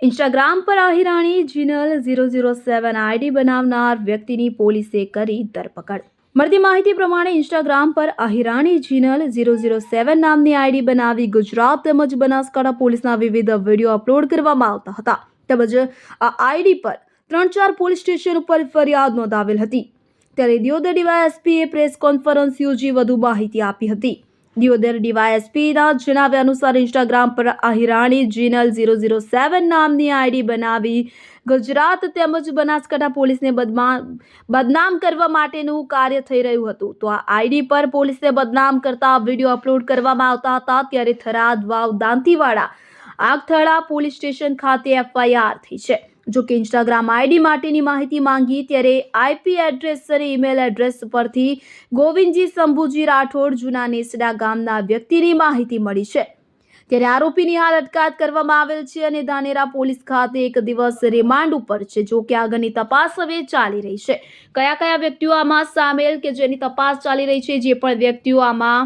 Instagram पर आहिराणी Jinal 007 ID બનાવનાર વ્યક્તિની પોલીસે કરી ધરપકડ। મળતી માહિતી પ્રમાણે ઇન્સ્ટાગ્રામ પર આહિરાણી જીનલ 007 નામની આઈડી બનાવી ગુજરાત તેમજ બનાસકાંઠા પોલીસના વિવિધ વિડીયો અપલોડ કરવામાં આવતા હતા તેમજ આ આઈડી પર 3-4 પોલીસ સ્ટેશન ઉપર ફરિયાદ નોંધાવેલ હતી। ત્યારે દિયોદર ડીવાયએસપીએ પ્રેસ કોન્ફરન્સ યોજી વધુ માહિતી આપી હતી। દિયોદર ડીવાયએસપીના જણાવ્યા અનુસાર ઇન્સ્ટાગ્રામ પર આહિરાણી જીનલ 007 નામની આઈડી બનાવી ગુજરાત તેમજ બનાસકાંઠા પોલીસને બદનામ કરવા માટેનું કાર્ય થઈ રહ્યું હતું। તો આ આઈડી પર પોલીસને બદનામ કરતા વિડીયો અપલોડ કરવામાં આવતા હતા। ત્યારે થરાદ વાવ દાંતીવાડા આગથળા પોલીસ સ્ટેશન ખાતે એફઆઈઆર થઈ છે। જો કે ઇન્સ્ટાગ્રામ આઈડી માટેની માહિતી માંગી ત્યારે આઈપી એડ્રેસ અને ઈમેલ એડ્રેસ પરથી ગોવિંદજી શંભુજી રાઠોડ જૂના નેસડા ગામના વ્યક્તિની માહિતી મળી છે। ત્યારે આરોપીની હાલ અટકાયત કરવામાં આવેલ છે અને ધાનેરા પોલીસ ખાતે 1 દિવસ રિમાન્ડ ઉપર છે। જો કે આગળની તપાસ હવે ચાલી રહી છે। કયા વ્યક્તિઓ આમાં સામેલ કે જેની તપાસ ચાલી રહી છે, જે પણ વ્યક્તિઓ આમાં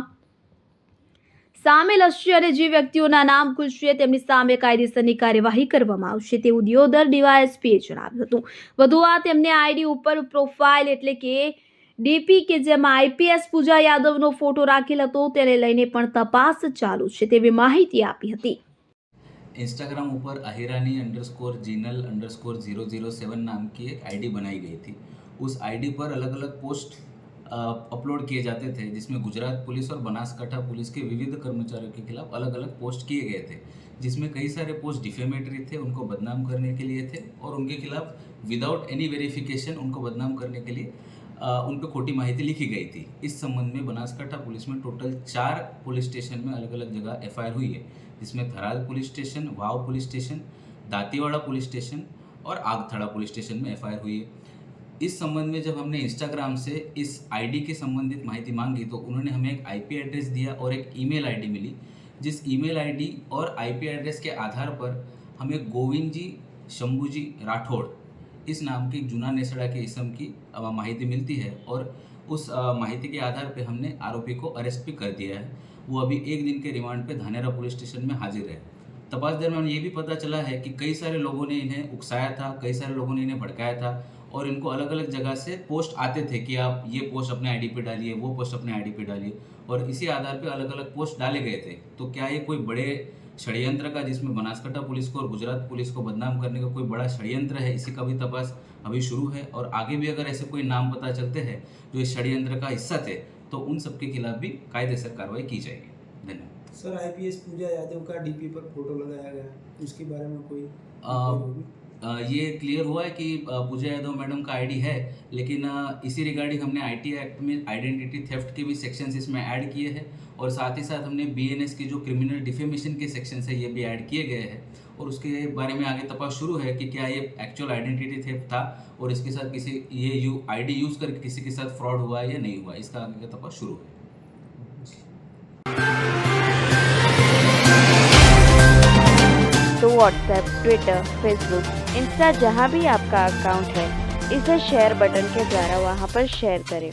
સામેલ હશે અને જે વ્યક્તિઓના નામ ખુલશે તેમની સામે કાયદેસરની કાર્યવાહી કરવામાં આવશે તેવું દિયોદર ડીવાયએસપીએ જણાવ્યું હતું। વધુ વાત તેમને આઈડી ઉપર પ્રોફાઇલ એટલે કે ડીપી કે જેમાં આઈપીએસ પૂજા યાદવનો ફોટો રાખેલ હતો તેને લઈને પણ તપાસ ચાલુ છે તેવી માહિતી આપી હતી। इंस्टाग्राम ऊपर आहिरानी _जीनल_007 नाम की एक आईडी बनाई गई थी। उस आईडी पर अलग अलग पोस्ट अपलोड किए जाते थे, जिसमें गुजरात पुलिस और बनासकांठा पुलिस के विविध कर्मचारियों के खिलाफ अलग अलग पोस्ट किए गए थे, जिसमें कई सारे पोस्ट डिफेमेटरी थे, उनको बदनाम करने के लिए थे और उनके खिलाफ विदाउट एनी वेरिफिकेशन उनको बदनाम करने के लिए उन पर खोटी माहिती लिखी गई थी। इस संबंध में बनासकांठा पुलिस में टोटल 4 पुलिस स्टेशन में अलग अलग जगह एफआईआर हुई है, जिसमें Tharad police station, Vav police station, Dantiwada police station और आगथड़ा पुलिस स्टेशन में एफआईआर हुई है। इस संबंध में जब हमने इंस्टाग्राम से इस आईडी के संबंधित माहिती मांगी तो उन्होंने हमें एक आईपी एड्रेस दिया और एक ईमेल आईडी मिली, जिस ईमेल आईडी और आईपी एड्रेस के आधार पर हमें गोविंद जी शंभूजी राठौड़ इस नाम के जूना नेसड़ा के इसम की माहिती मिलती है और उस माहिती के आधार पर हमने आरोपी को अरेस्ट भी कर दिया है। वो अभी 1 दिन के रिमांड पे धानेरा पुलिस स्टेशन में हाजिर है। तपास दरमियान ये भी पता चला है कि कई सारे लोगों ने इन्हें उकसाया था, कई सारे लोगों ने इन्हें भड़काया था और इनको अलग अलग जगह से पोस्ट आते थे कि आप ये पोस्ट अपने आईडी पे डालिए, वो पोस्ट अपने आईडी पे डालिए और इसी आधार पे अलग अलग पोस्ट डाले गए थे। तो क्या ये कोई बड़े षड्यंत्र का, जिसमें बनासकांठा पुलिस को और गुजरात पुलिस को बदनाम करने का कोई बड़ा षड्यंत्र है, इसी का भी तपास अभी शुरू है और आगे भी अगर ऐसे कोई नाम पता चलते हैं जो इस षड्यंत्र का हिस्सा थे तो उन सबके खिलाफ भी कायदेसर कार्रवाई की जाएगी। धन्यवाद। सर, आईपीएस पूजा यादव का डीपी पर फोटो लगाया गया, उसके बारे में कोई ये क्लियर हुआ है कि पूजा यादव मैडम का आईडी है, लेकिन इसी रिगार्डिंग हमने आईटी एक्ट में आइडेंटिटी थेफ्ट के भी सेक्शंस इसमें ऐड किए हैं और साथ ही साथ हमने बीएनएस की जो क्रिमिनल डिफेमेशन के सेक्शंस है ये भी ऐड किए गए हैं और उसके बारे में आगे तपास शुरू है कि क्या ये एक्चुअल आइडेंटिटी थेफ्ट था और इसके साथ किसी ये आईडी यूज़ करके किसी के साथ फ्रॉड हुआ है या नहीं हुआ, इसका आगे का तपास शुरू है। तो व्हाट्सएप, ट्विटर, फेसबुक, इंस्टा जहाँ भी आपका अकाउंट है इसे शेयर बटन के द्वारा वहाँ पर शेयर करें।